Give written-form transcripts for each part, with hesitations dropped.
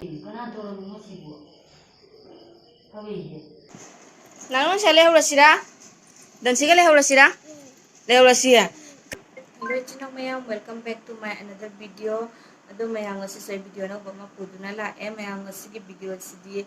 Nang sa lehurasira? Dan siga lehurasira? Lehurasiya. Hello chino mayam, welcome back to my another video. Ado mayam ngasi soy video na bama puduna la mayam ngasi ki video sidi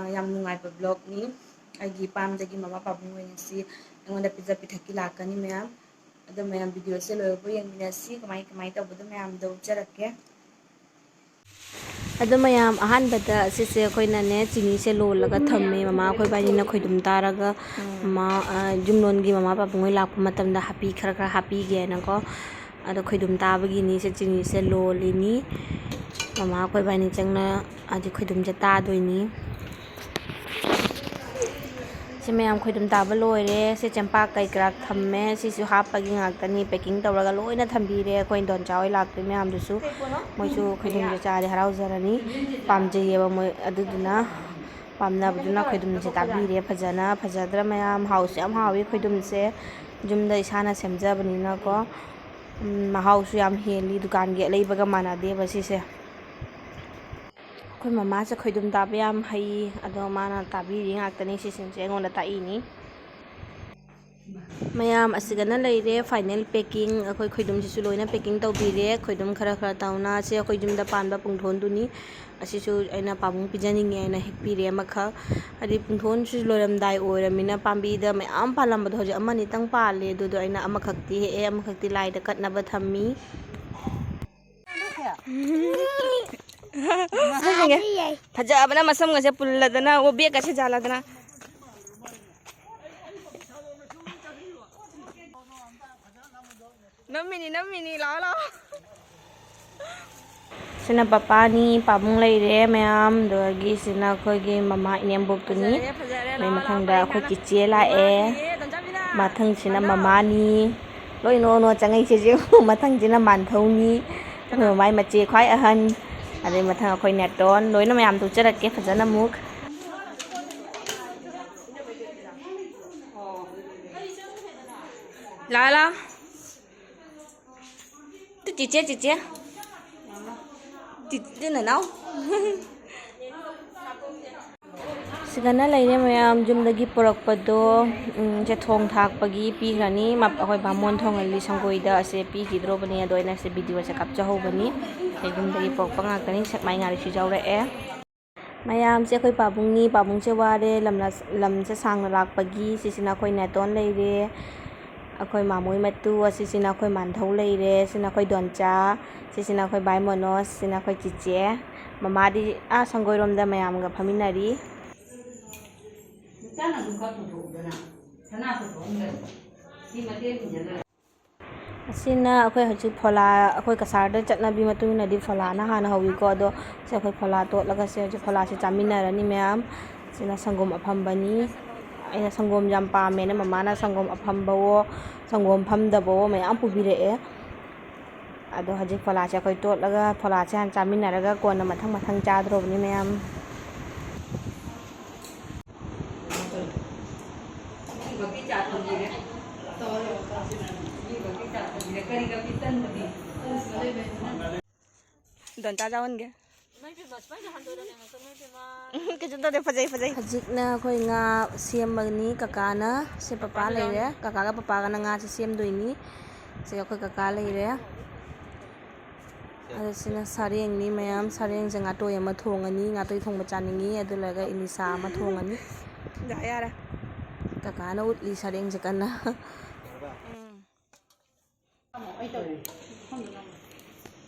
yam nungai pa vlog ni agi pam jagi mama pabung ngasi ngonda pizza pithaki lakani mayam. Ado mayam video se lo bo yang ngasi kamai ta bodo mayam do charake. Ado mayam ahan bada sise koi na ne chini se lo laga thamme mama koi bani na khoi dum taraga ma jumnon gi mama pa bungoi lak matam da happy khara happy ge na ko ado khoi dum ta ba gi ni se chini se lo li ni mama koi bani changna adi khoi dum ja ta doi ni se mayam khoi dum ta ba loi re se champa kai krak thamme si su hap pa gi ngak tani packing tawraga loi na thambi re khoi don chawai lak te mayam du su moi su khoi dum ja cha de harau zarani pam je ye ba moi adu duna pam na bu duna khoi dum je ta bi re phajana phajadra mayam house yam hawi khoi dum se jum da isana semja bani na ko ma house yam heli dukan ge lei baga mana de ba si se mama se khoi dum ta ba yam hai ado mana ta bi ri ngak tani si sin se ngon ta I ni mayam asigana leire final packing akhoi khoidum sisu loina packing taw bire khoidum khara tauna se khoidum da panba pungthon duni asisu aina pamung pijaning nge na hekpire makha adi pungthon su loram dai oiramina pambi da mayam palam ba hoje amani tang pale du do aina amakhakti he amakhakti lai da katna ba thammi फजा मसम गसे पुल्लदना वो bag गसे जालादना नम्मिनी लाओ लाओ सिना पापा नी पाबुंग लेरे ma'am दोगी सिना खोगी mama इनेम बोक्तुनी मै मथंगदा खो किचे लाए मथंग सिना mama नी लोइ no no चंगै से मथंग सिना मानथौनी माइ मचे ख्वाइ अहन अरे मथंग अखोई नेटोन लोइना मैम तु चरके फजना मुख ला तु चिचे ना नाउ सिगना लेने मैम जुमदगी पुरकपदो जे थोंग थाकपगी पीग्रानी मप अखोई बामोन थोंगली संगोइदा असे पीगिद्रोबनी अदोइना से वीडियो से कापचाहोबनी जुमदगी पुरकपा ngakani sakmai ngari si jawre mayam se khoi pabung se ware lam se sangna rakpagi sisina khoi neton leire akhoi mamoi matu asisina khoi manthau leire sina khoi doncha sisina khoi bai monos sina khoi chiche mama di a sangoirom da mayam ga phaminari chana du ka thu dana sana thu ngre si mate bujana asina akhoi hachu phola akhoi kasar da chatna bi matu na di phola na hana hawi ko do se akhoi phola to laga se ju phola se chamina rani mayam sina sangom apham bani aina sangom jam pa me na mama na sangom apham bawo sangom pham da bo mayam pubire ado haji phola se akhoi to laga phola se han chamina raga ko na mathang cha dro ni mayam don ta jawan ge ke junda de fajai hajikna khoi nga siamani kakana se papa leire kaka ga papa ga nga se siam doini se khoi kaka leire asina sareng ni mayam sareng janga to yama thongani nga toi thongba chaningi adu laga inisa ma thongani da yara kaka na utli sareng jakana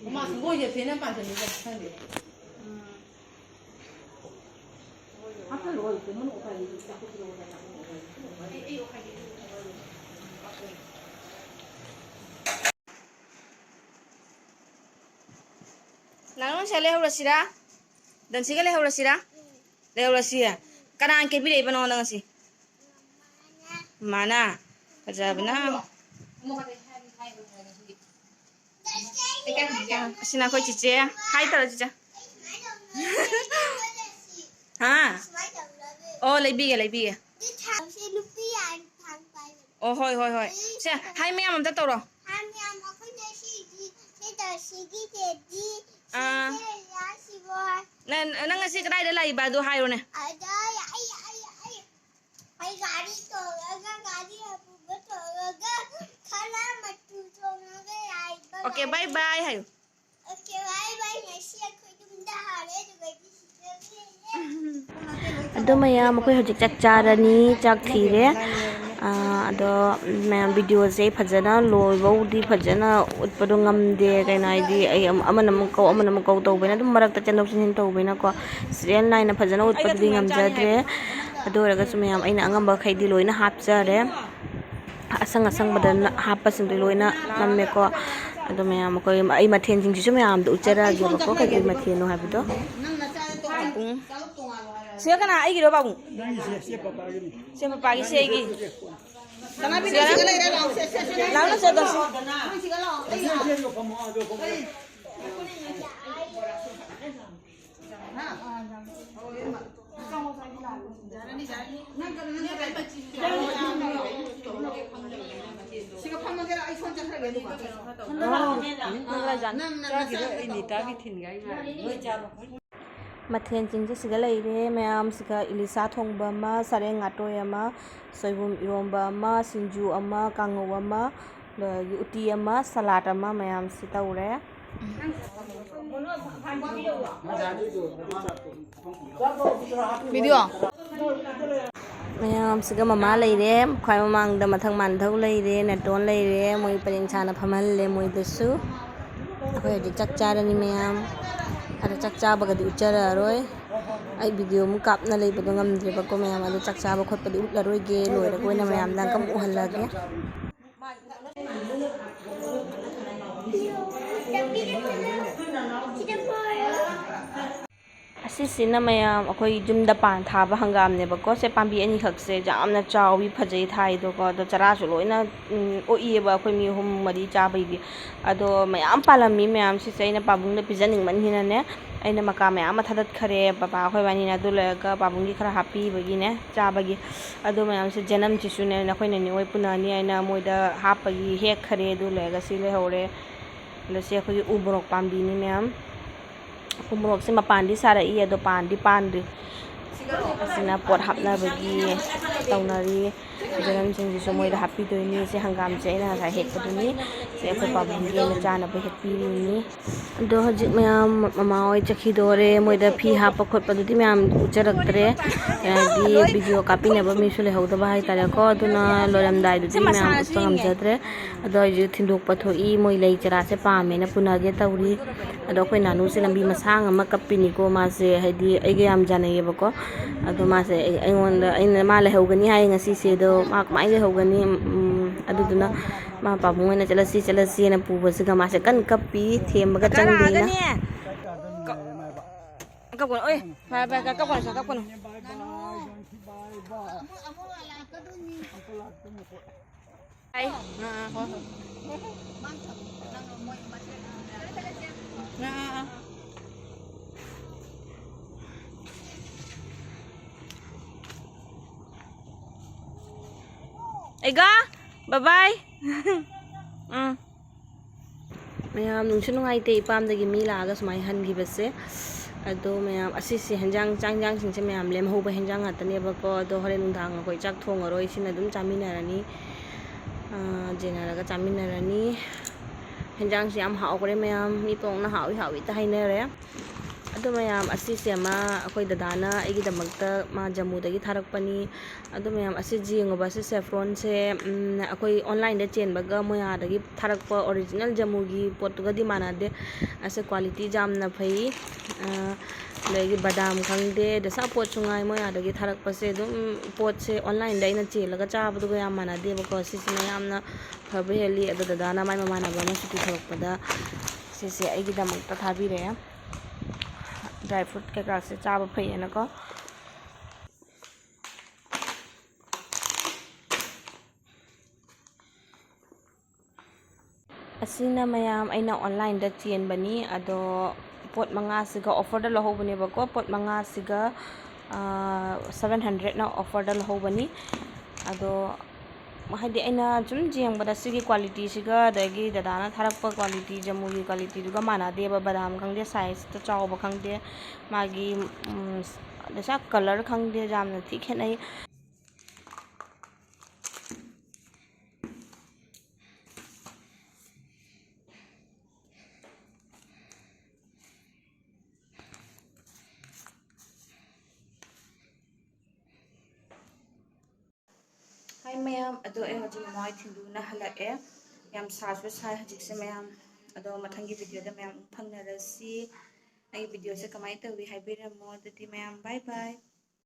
엄마 그거 이제 배는 반찬 이거 상대. 앞에 놓아 있으면 오빠이 자꾸 들어오잖아. 이 오빠이. 나는 셀레 호라시라. 던시가 레 호라시라. 레 호라시야. 까난 게 비레 이번 오는 것이. 마나. 가자브나. Sina khoi chiche hai tara chicha ha oh lấy bia oh hoi se hai me am ta to ro na nang ngasi kadai da lai ba do hayo ne ai gari to gari apu to khala matu to ai okay bye bye hayo okay bye bye ngasi akhoi dum da hare du gai ado mayam akhoi hojik chak charani chak thire ado mayam video se phajana loi bodi phajana utpadu ngamde kaina idi ai amanam kau tawbena dum marak ta chandok sin tawbena ko serial naina phajana utpadu ngamjadre ado raga sumayam aina angamba khaidi loina hapjare asang bada hapa sin loina namme ko ado mayam ko ai mathen jing su mayam do uchara ge ko kai mathen no habdo siya kana ai giro babu siya papa gi siya gi kana bi siya la na siya dos mathen jingje siga leire mayam siga ilisa thongba ma sareng atoy ama soibum iromba ama sinju ama kangau ama uti ama salad ama mayam si taure video mayam siga mama leire khwai mamang da mathang man thau leire naton leire moi paling chana phamal le moi dasu akhoi dik chak charani mayam ada chak chaba ga di uchara roi ai video mu kap na lei bado ngamdre ba ko mayam ada chak chaba khot pa di utla roi ge loi ra ko na mayam dang kam u halla ge asisina mayam akhoi jumda pan thaba hangam ne ba ko se pambi ani khak se jamna chawi phajai thai do ko do chara su loina oi ba akhoi mi hum mari cha bai gi ado mayam palami mayam si saina pabung na pijaning man hina ne aina maka mayam thadat khare papa akhoi bani na du la ka pabung gi khara happy bagi ne cha bagi ado mayam se janam chi su ne na khoi na ni oi punani aina moida hapagi hek khare du la ga si le hore le se akhoi ubrok pambi ni mayam umrok se mapandi sara i ado pandi sina pot hapna bagi taunari janam sing ji somoi da happy doini se hangam se na sa hek paduni se ko pabung ge na chana ba happy ni do hojik mayam mama oi chakhi dore moi da phi ha pakhot padudi mayam ucharak tre di video copy ne ba mi sule hauda ba hai tare ko aduna loram dai du mayam utpangam jatre ado ju thindok patho i moi lei chara se pa me na punage tauri ado koi nanu se lambi masang ama kapini ko ma se haidi aige yam janai ba ko ado ma se aina ma le hogani hai ngasi se do ma mai le hogani aduduna ma pabung na chalasi na puba se ga ma se kan kapi them ga chang de na ka kon oi ba ka kon sa ka kon ai Ega, bye bye. Mayam nungsu nungai te ipam dagi mi laga sumai han gi base. Ado mayam asisi henjang changjang singse mayam lem ho ba henjang atane ba ko ado hore nungdang koi chak thong aroi sin adum chaminarani. Jenaraga chaminarani. Henjang si am hau kore mayam mi pong na hawi ta hainare. ado mayam asisi ama akhoi dadana egi damakta ma jamu dagi tharakpani ado mayam asi jingoba se saffron se akhoi online da chen baga moya dagi tharakpa original jamu gi potuga di manade ase quality jamna phai legi badam khangde da sa pot chungai moya dagi tharakpa se dum pot se online da ina chelaga chabadu ga yam manade ba ko sisi mayamna phabe heli ado dadana mai mamana ba ma suti tharakpada sisi egi damakta thabire ya dry fruit ke ka se chaba phai na ko asina mayam aina online da chen bani ado pot manga siga offer da loho bani ba ko pot manga siga 700 na offer da loho bani ado ꯍꯥꯏꯗꯤ ꯑꯩꯅ ꯁꯨꯝ ꯌꯦꯡꯕꯗ ꯁꯤꯒꯤ ꯀ꯭ꯋꯥꯂꯤꯇꯤꯁꯤꯒ ꯑꯗꯒꯤ ꯗꯗꯥꯅ ꯊꯥꯔꯛꯄ quality ꯖꯃꯨꯒꯤ ꯀ꯭ꯋꯥꯂꯤꯇꯤꯗꯨꯒ ꯃꯥꯟꯅꯗꯦꯕ ꯕꯗꯥꯝ ꯈꯪꯗꯦ ꯁꯥꯏꯖꯇ ꯆꯥꯎꯕ ꯈꯪꯗꯦ ꯃꯥꯒꯤ ꯀꯂꯔ ꯈꯪꯗꯦ ꯌꯥꯝꯅ ꯊꯤ ꯈꯦꯠꯅꯩ ꯍꯥꯏ ꯃꯌꯥꯝ ꯑꯗꯣ ꯑꯩ ꯍꯧꯖꯤꯛ ꯃꯃꯥꯏ ꯊꯤꯟꯗꯨꯅ ꯍꯜꯂꯛꯑꯦ ꯌꯥꯝ ꯁꯥꯁꯨ ꯁꯥꯏ ꯍꯧꯖꯤꯛꯁꯦ ꯃꯌꯥꯝ ꯑꯗꯣ ꯃꯊꯪꯒꯤ ꯚꯤꯗꯤꯑꯣꯗ ꯃꯌꯥꯝ ꯐꯪꯅꯔꯁꯤ ꯑꯩ ꯚꯤꯗꯤꯑꯣꯁꯦ ꯀꯃꯥꯏꯅ ꯇꯧꯋꯤ ꯍꯥꯏꯕꯤꯔꯝꯃꯣ ꯑꯗꯨꯗꯤ ꯃꯌꯥꯝ ꯕꯥꯏ ꯕꯥꯏ